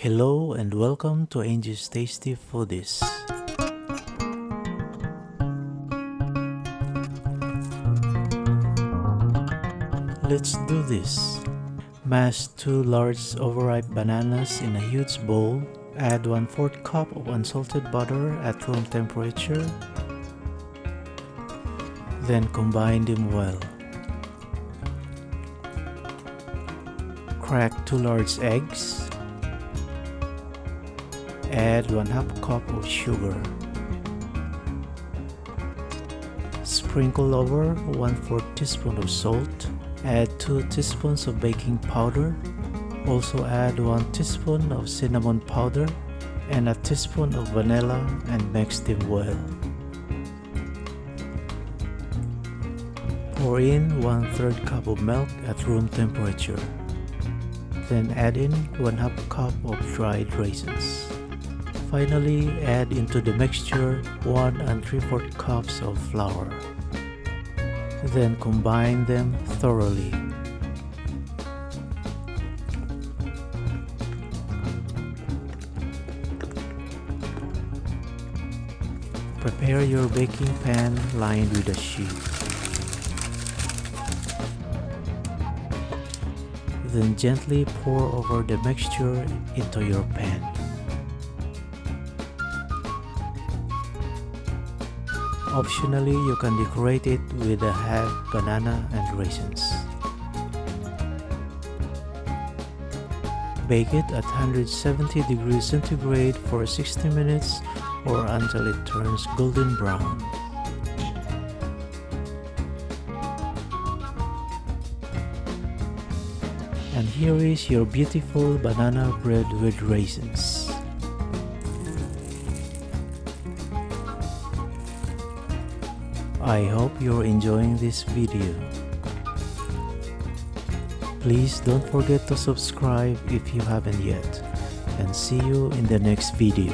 Hello and welcome to Angie's Tasty Foodies. Let's do this. Mash 2 large overripe bananas in a huge bowl. Add 1/4 cup of unsalted butter at room temperature. Then combine them well. Crack 2 large eggs. Add 1/2 cup of sugar. Sprinkle over 1/4 teaspoon of salt. Add 2 teaspoons of baking powder. Also add 1 teaspoon of cinnamon powder and a teaspoon of vanilla and mix them well. Pour in 1/3 cup of milk at room temperature. Then add in 1/2 cup of dried raisins. Finally, add into the mixture 1 3/4 cups of flour. Then combine them thoroughly. Prepare your baking pan lined with a sheet. Then gently pour over the mixture into your pan. Optionally, you can decorate it with a half banana and raisins. Bake it at 170 degrees centigrade for 60 minutes or until it turns golden brown. And here is your beautiful banana bread with raisins. I hope you're enjoying this video. Please don't forget to subscribe if you haven't yet, and see you in the next video.